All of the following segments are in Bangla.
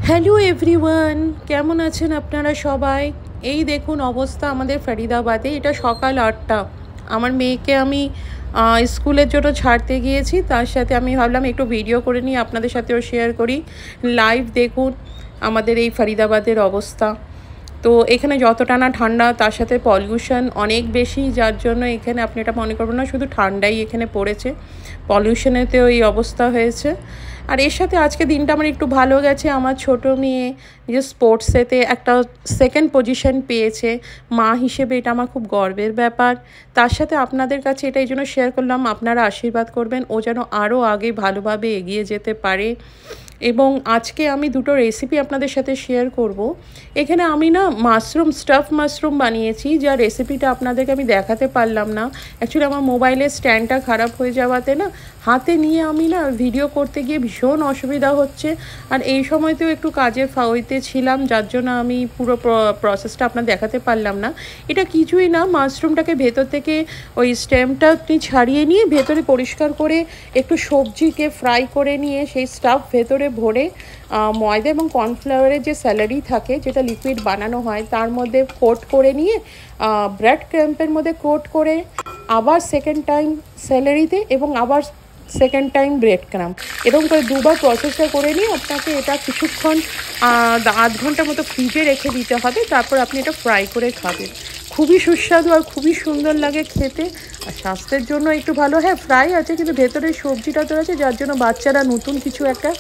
হ্যালো এভরিওয়ান, কেমন আছেন আপনারা সবাই? এই দেখুন অবস্থা আমাদের ফরিদাবাদে। এটা সকাল ৮টা। আমার মেয়েকে আমি স্কুলের জন্য ছাড়তে গিয়েছি। তার সাথে আমি ভাবলাম একটু ভিডিও করে নিয়ে আপনাদের সাথেও শেয়ার করি। লাইভ দেখুন আমাদের এই ফরিদাবাদের অবস্থা। তো এখানে যতটা না ঠান্ডা, তার সাথে পলিউশন অনেক বেশি, যার জন্য এখানে আপনি এটা মনে করবেন না শুধু ঠান্ডাই এখানে পড়েছে, পলিউশনেতেও এই অবস্থা হয়েছে। আর এর সাথে আজকে দিনটা আমার একটু ভালো গেছে। আমার ছোট মেয়ে যে স্পোর্টসেতে একটা সেকেন্ড পজিশন পেয়েছে, মা হিসেবে এটা আমার খুব গর্বের ব্যাপার। তার সাথে আপনাদের কাছে এটা এই জন্য শেয়ার করলাম, আপনারা আশীর্বাদ করবেন ও যেন আরও আগে ভালোভাবে এগিয়ে যেতে পারে। এবং আজকে আমি দুটো রেসিপি আপনাদের সাথে শেয়ার করব। এখানে আমি না স্টাফ মাশরুম বানিয়েছি, যা রেসিপিটা আপনাদেরকে আমি দেখাতে পারলাম না। অ্যাকচুয়ালি আমার মোবাইলের স্ট্যান্ডটা খারাপ হয়ে যাওয়াতে না হাতে নিয়ে আমি না ভিডিও করতে গিয়ে ভীষণ অসুবিধা হচ্ছে। আর এই সময়তেও একটু কাজের ফাওয়াইতে ছিলাম, যার জন্য আমি পুরো প্রসেসটা আপনার দেখাতে পারলাম না। এটা কিছুই না, মাশরুমটাকে ভেতর থেকে ওই স্টেমটা আপনি ছাড়িয়ে নিয়ে ভেতরে পরিষ্কার করে একটু সবজিকে ফ্রাই করে নিয়ে সেই স্টাফ ভেতরে ভরে ময়দা এবং কর্নফ্লাওয়ারের যে স্যালারি থাকে, যেটা লিকুইড বানানো হয়, তার মধ্যে কোট করে নিয়ে ব্রেড ক্র্যাম্পের মধ্যে কোট করে আবার সেকেন্ড টাইম স্যালারিতে এবং আবার সেকেন্ড টাইম ব্রেড ক্রাম্প, এরকম করে দুবার প্রসেসটা করে নিয়ে আপনাকে এটা কিছুক্ষণ ৮ ঘন্টার মতো ফ্রিজে রেখে দিতে হবে। তারপর আপনি এটা ফ্রাই করে খাবেন। খুবই সুস্বাদু আর খুবই সুন্দর লাগে খেতে। আর স্বাস্থ্যের জন্য একটু ভালো। হ্যাঁ, ফ্রাই আছে কিন্তু ভেতরে সবজিটা তো আছে, যার জন্য বাচ্চারা নতুন কিছু একটা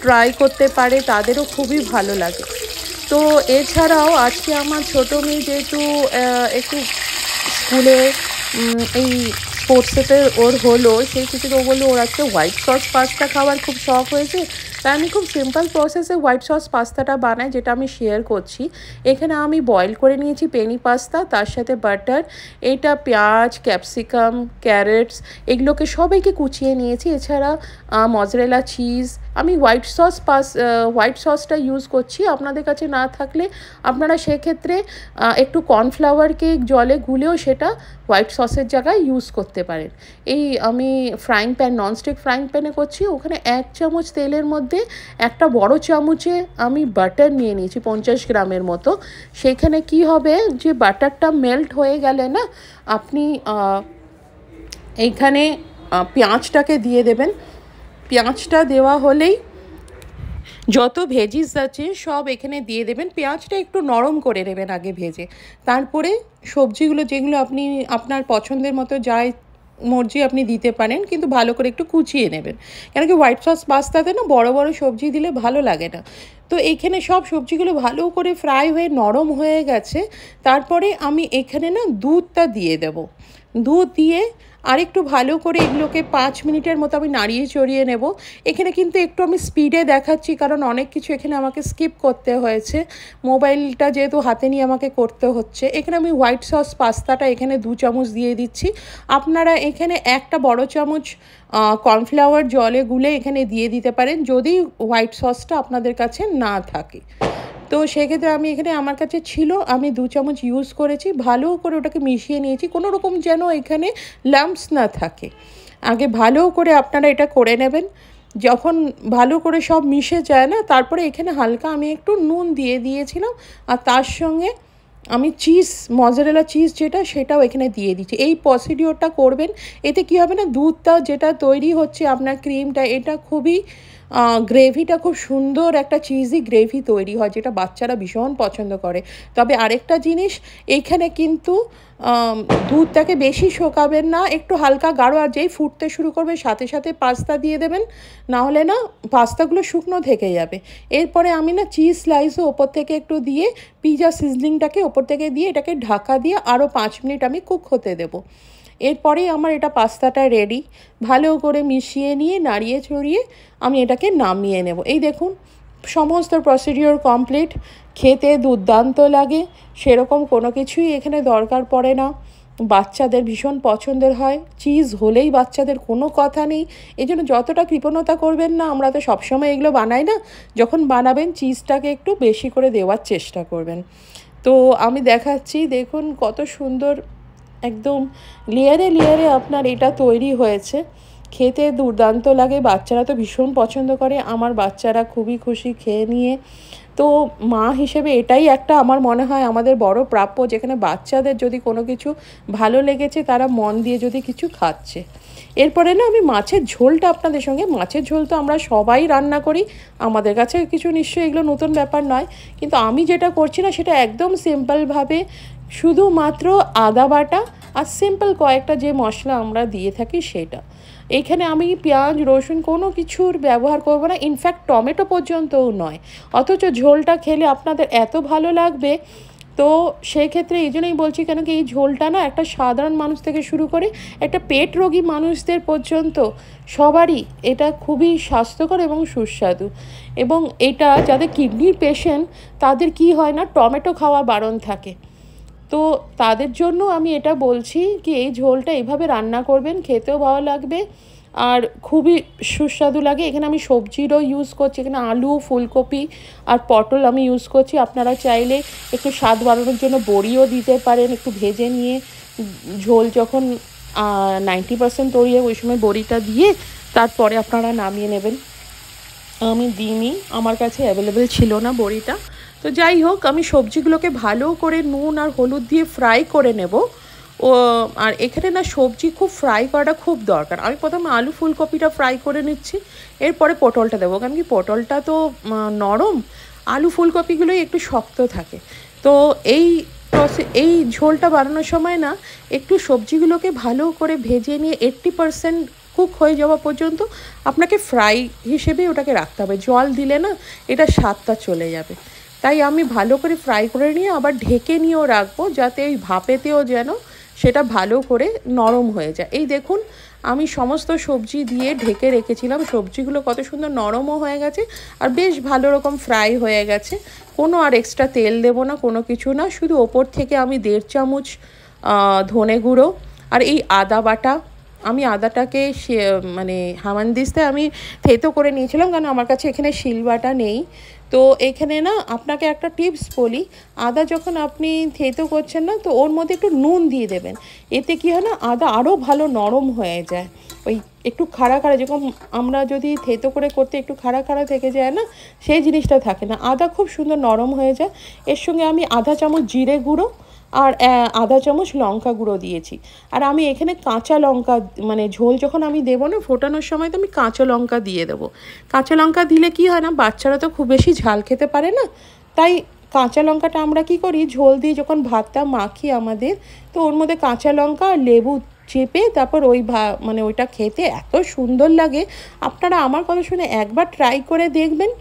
ট্রাই করতে পারে, তাদেরও খুবই ভালো লাগে। তো এছাড়াও আজকে আমার ছোটো মেয়ে যেহেতু একটু স্কুলে এই স্পোর্টসেতে ওর হলো, সেই কিছু ও বললো ওর আজকে হোয়াইট সস পাস্তা খাওয়ার খুব শখ হয়েছে। তাই আমি খুব সিম্পল প্রসেসে হোয়াইট সস পাস্তাটা বানাই, যেটা আমি শেয়ার করছি। এখানে আমি বয়েল করে নিয়েছি পেনি পাস্তা, তার সাথে বাটার, এটা পেঁয়াজ, ক্যাপসিকাম, ক্যারেটস, এগুলোকে সবাইকে কুচিয়ে নিয়েছি। এছাড়া মজরেলা চিজ, আমি হোয়াইট সসটা ইউজ করছি। আপনাদের কাছে না থাকলে আপনারা সেক্ষেত্রে একটু কর্নফ্লাওয়ারকে জলে গুলেও সেটা হোয়াইট সসের জায়গায় ইউজ করতে পারেন। এই আমি ননস্টিক ফ্রাইং প্যানে করছি। ওখানে 1 চামচ তেলের মধ্যে একটা বড় চামচে আমি বাটার নিয়ে নিয়েছি 50 গ্রামের মতো। সেখানে কি হবে, যে বাটারটা মেল্ট হয়ে গেলে না আপনি এইখানে পেঁয়াজটাকে দিয়ে দেবেন। পেঁয়াজটা দেওয়া হলেই যত ভেজিস আছে সব এখানে দিয়ে দেবেন। পেঁয়াজটা একটু নরম করে নেবেন আগে ভেজে, তারপরে সবজিগুলো যেগুলো আপনি আপনার পছন্দের মতো যাই মর্জি আপনি দিতে পারেন, কিন্তু ভালো করে একটু কুচিয়ে নেবেন। কেন কি হোয়াইট সস পাস্তাতে না বড় বড় সবজি দিলে ভালো লাগে না। তো এইখানে সব সবজিগুলো ভালো করে ফ্রাই হয়ে নরম হয়ে গেছে। তারপরে আমি এখানে না দুধটা দিয়ে দেব। দুধ দিয়ে আরেকটু ভালো করে এগুলোকে 5 মিনিটের মতো আমি নাড়িয়ে চড়িয়ে নেব। এখানে কিন্তু একটু আমি স্পিডে দেখাচ্ছি, কারণ অনেক কিছু এখানে আমাকে স্কিপ করতে হয়েছে, মোবাইলটা যেহেতু হাতে নিয়ে আমাকে করতে হচ্ছে। এখানে আমি হোয়াইট সস পাস্তাটা এখানে 2 চামচ দিয়ে দিচ্ছি। আপনারা এখানে একটা বড় চামচ কর্নফ্লাওয়ার জলে গুলে এখানে দিয়ে দিতে পারেন, যদি হোয়াইট সসটা আপনাদের কাছে না থাকে। তো সেক্ষেত্রে আমি এখানে আমার কাছে ছিল, আমি 2 চামচ ইউজ করেছি। ভালো করে ওটাকে মিশিয়ে নিয়েছি, কোনো রকম যেন এখানে লাম্পস না থাকে। আগে ভালো করে আপনারা এটা করে নেবেন। যখন ভালো করে সব মিশে যায় না, তারপরে এখানে হালকা আমি একটু নুন দিয়ে দিয়েছিলাম। আর তার সঙ্গে আমি মজারেলা চিজ যেটা, সেটাও এখানে দিয়ে দিচ্ছি। এই প্রসিডিওরটা করবেন। এতে কী হবে না, দুধটা যেটা তৈরি হচ্ছে আপনার ক্রিমটা, এটা খুবই গ্রেভিটা খুব সুন্দর একটা চিজি গ্রেভি তৈরি হয়, যেটা বাচ্চারা ভীষণ পছন্দ করে। তবে আরেকটা জিনিস, এইখানে কিন্তু দুধটাকে বেশি শোকাবেন না, একটু হালকা গাঢ়। আর যেই ফুটতে শুরু করবে সাথে সাথে পাস্তা দিয়ে দেবেন, নাহলে না পাস্তাগুলো শুকনো থেকে যাবে। এরপরে আমি না চিজ স্লাইসও ওপর থেকে একটু দিয়ে, পিৎজা সিজলিংটাকে ওপর থেকে দিয়ে এটাকে ঢাকা দিয়ে আরও 5 মিনিট আমি কুক হতে দেবো। এরপরেই আমার এটা পাস্তাটা রেডি। ভালো করে মিশিয়ে নিয়ে নাড়িয়ে ছড়িয়ে আমি এটাকে নামিয়ে নেব। এই দেখুন সমস্ত প্রসিডিওর কমপ্লিট। খেতে দুর্দান্ত লাগে, সেরকম কোনো কিছুই এখানে দরকার পড়ে না। বাচ্চাদের ভীষণ পছন্দের হয়। চিজ হলেই বাচ্চাদের কোনো কথা নেই। এই জন্য যতটা কৃপণতা করবেন না, আমরা তো সবসময় এগুলো বানাই না, যখন বানাবেন চিজটাকে একটু বেশি করে দেওয়ার চেষ্টা করবেন। তো আমি দেখাচ্ছি, দেখুন কত সুন্দর একদম লেয়ারে লেয়ারে আপনার এটা তৈরি হয়েছে। খেতে দুর্দান্ত লাগে, বাচ্চারা তো ভীষণ পছন্দ করে, আমার বাচ্চারা খুবই খুশি খেয়ে নিয়ে। তো মা হিসেবে এটাই একটা আমার মনে হয় আমাদের বড় প্রাপ্য, যেখানে বাচ্চাদের যদি কোনো কিছু ভালো লেগেছে তারা মন দিয়ে যদি কিছু খাচ্ছে। এরপরে না আমি মাছের ঝোলটা আপনাদের সঙ্গে, মাছের ঝোল তো আমরা সবাই রান্না করি, আমাদের কাছে কিছু নিশ্চয়ই এগুলো নতুন ব্যাপার নয়, কিন্তু আমি যেটা করছি না সেটা একদম সিম্পলভাবে, শুধুমাত্র আদা বাটা আর সিম্পল কয়েকটা যে মশলা আমরা দিয়ে থাকি সেটা। এইখানে আমি পেঁয়াজ রসুন কোনো কিছুর ব্যবহার করব না, ইনফ্যাক্ট টমেটো পর্যন্তও নয়, অথচ ঝোলটা খেলে আপনাদের এত ভালো লাগবে। তো সেক্ষেত্রে এই জন্যই বলছি, কেন কি এই ঝোলটা না একটা সাধারণ মানুষ থেকে শুরু করে একটা পেট রোগী মানুষদের পর্যন্ত সবারই এটা খুবই স্বাস্থ্যকর এবং সুস্বাদু। এবং এটা যাদের কিডনির পেশেন্ট তাদের কি হয় না, টমেটো খাওয়া বারণ থাকে, তো তাদের জন্য আমি এটা বলছি কি এই ঝোলটা এইভাবে রান্না করবেন, খেতেও ভালো লাগবে আর খুবই সুস্বাদু লাগে। এখানে আমি সবজিরও ইউজ করছি, এখানে আলু, ফুলকপি আর পটল আমি ইউজ করছি। আপনারা চাইলে একটু স্বাদ বাড়ানোর জন্য বড়িও দিতে পারেন, একটু ভেজে নিয়ে ঝোল যখন 90% তৈরি হয় ওই সময় বড়িটা দিয়ে তারপরে আপনারা নামিয়ে নেবেন। আমি দিইনি, আমার কাছে অ্যাভেলেবেল ছিল না বড়িটা। তো যাই হোক, আমি সবজিগুলোকে ভালো করে নুন আর হলুদ দিয়ে ফ্রাই করে নেব। ও আর এখানে না সবজি খুব ফ্রাই করাটা খুব দরকার। আমি প্রথমে আলু ফুলকপিটা ফ্রাই করে নিচ্ছি, এরপরে পটলটা দেবো, কারণ কি পটলটা তো নরম, আলু ফুলকপিগুলোই একটু শক্ত থাকে। তো এই ঝোলটা বানানোর সময় না একটু সবজিগুলোকে ভালো করে ভেজে নিয়ে 80% কুক হয়ে যাওয়া পর্যন্ত আপনাকে ফ্রাই হিসেবে ওটাকে রাখতে হবে, জল দিলে না এটা স্বাদটা চলে যাবে। তাই আমি ভালো করে ফ্রাই করে নিয়ে আবার ঢেকে নিয়েও রাখবো, যাতে ওই ভাপেতেও যেন সেটা ভালো করে নরম হয়ে যায়। এই দেখুন আমি সমস্ত সবজি দিয়ে ঢেকে রেখেছিলাম, সবজিগুলো কত সুন্দর নরমও হয়ে গেছে আর বেশ ভালো রকম ফ্রাই হয়ে গেছে। কোনো আর এক্সট্রা তেল দেবো না, কোনো কিছু না, শুধু ওপর থেকে আমি 1.5 চামচ ধনে গুঁড়ো আর এই আদা বাটা, আমি আদাটাকে মানে হামানদিস্তে আমি থেতো করে নিয়েছিলাম, কারণ আমার কাছে এখানে শিলবাটা নেই। তো এখানে না আপনাকে একটা টিপস বলি, আদা যখন আপনি থেতো করছেন না তো ওর মধ্যে একটু নুন দিয়ে দেবেন, এতে কী হয় না আদা আরও ভালো নরম হয়ে যায়। ওই একটু খাড়া খাড়া, যেরকম আমরা যদি থেতো করে করতে একটু খাড়া খাড়া থেকে যায় না, সেই জিনিসটা থাকে না, আদা খুব সুন্দর নরম হয়ে যায়। এর সঙ্গে আমি আধা চামচ জিরে গুঁড়ো আর আধা চামচ লঙ্কা গুঁড়ো দিয়েছি। আর আমি এখানে কাঁচা লঙ্কা, মানে ঝোল যখন আমি দেবো না ফোটানোর সময়, তো আমি কাঁচা লঙ্কা দিয়ে দেবো। কাঁচা লঙ্কা দিলে কি হয় না, বাচ্চারা তো খুব বেশি ঝাল খেতে পারে না, তাই কাঁচা লঙ্কাটা আমরা কি করি, ঝোল দিয়ে যখন ভাতটা মাখি আমাদের, তো ওর মধ্যে কাঁচা লঙ্কা আর লেবু চেপে তারপর ওই মানে ওইটা খেতে এত সুন্দর লাগে। আপনারা আমার কথা শুনে একবার ট্রাই করে দেখবেন,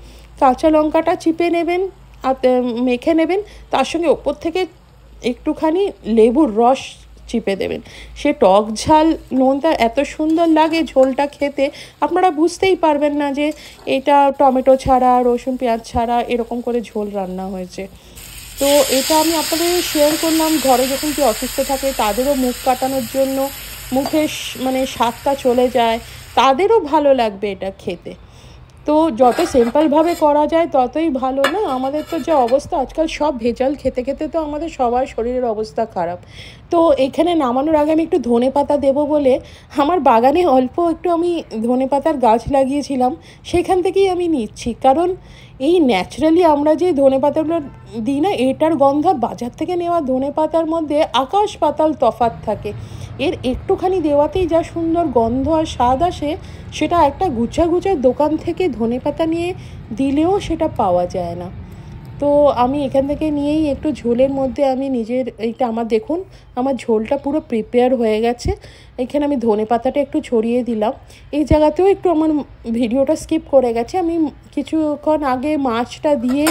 কাঁচা লঙ্কাটা চিপে নেবেন আর মেখে নেবেন, তার সঙ্গে ওপর থেকে একটুখানি লেবুর রস চিপে দেবেন, সে টক ঝাল নুনটা এত সুন্দর লাগে ঝোলটা খেতে, আপনারা বুঝতেই পারবেন না যে এটা টমেটো ছাড়া, রসুন পেঁয়াজ ছাড়া এরকম করে ঝোল রান্না হয়েছে। তো এটা আমি আপনাদের শেয়ার করলাম, ঘরে যখন কেউ অসুস্থ থাকে তাদেরও মুখ কাটানোর জন্য, মুখে মানে স্বাদটা চলে যায়, তাদেরও ভালো লাগবে এটা খেতে। তো যত সিম্পলভাবে করা যায় ততই ভালো না, আমাদের তো যে অবস্থা আজকাল সব ভেজাল খেতে খেতে তো আমাদের সবার শরীরের অবস্থা খারাপ। তো এখানে নামানোর আগে আমি একটু ধনেপাতা দেবো বলে আমার বাগানে অল্প একটু আমি ধনেপাতার গাছ লাগিয়েছিলাম, সেখান থেকেই আমি নিচ্ছি, কারণ এই ন্যাচারালি আমরা যে ধনেপাতাগুলো দিই না, এটার গন্ধ বাজার থেকে নেওয়া ধনেপাতার মধ্যে আকাশ পাতাল তফাৎ থাকে। এর একটুখানি দেওয়াতেই যা সুন্দর গন্ধ আর স্বাদ আসে, সেটা একটা গুছা দোকান থেকে ধনেপাতা নিয়ে দিলেও সেটা পাওয়া যায় না। তো আমি এখান থেকে নিয়েই একটু ঝোলের মধ্যে আমি নিজের এইটা, আমার দেখুন আমার ঝোলটা পুরো প্রিপেয়ার হয়ে গেছে। এখানে আমি ধনেপাতাটা একটু ছড়িয়ে দিলাম। এই জায়গাতেও একটু আমার ভিডিওটা স্কিপ করে গেছে, আমি কিছুক্ষণ আগে মাছটা দিয়ে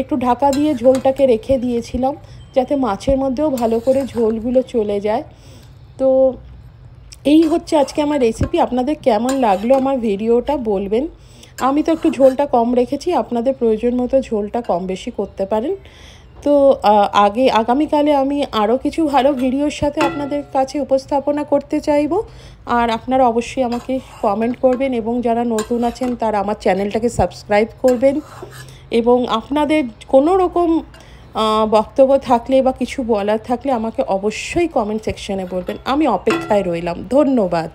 একটু ঢাকা দিয়ে ঝোলটাকে রেখে দিয়েছিলাম, যাতে মাছের মধ্যেও ভালো করে ঝোলগুলো চলে যায়। তো এই হচ্ছে আজকে আমার রেসিপি। আপনাদের কেমন লাগলো আমার ভিডিওটা বলবেন। আমি তো একটু ঝোলটা কম রেখেছি, আপনাদের প্রয়োজন মতো ঝোলটা কম বেশি করতে পারেন। তো আগামীকালে আমি আরও কিছু ভালো ভিডিওর সাথে আপনাদের কাছে উপস্থাপনা করতে চাইবো। আর আপনারা অবশ্যই আমাকে কমেন্ট করবেন, এবং যারা নতুন আছেন তারা আমার চ্যানেলটাকে সাবস্ক্রাইব করবেন, এবং আপনাদের কোনো রকম বক্তব্য থাকলে বা কিছু বলার থাকলে আমাকে অবশ্যই কমেন্ট সেকশনে বলবেন। আমি অপেক্ষায় রইলাম। ধন্যবাদ।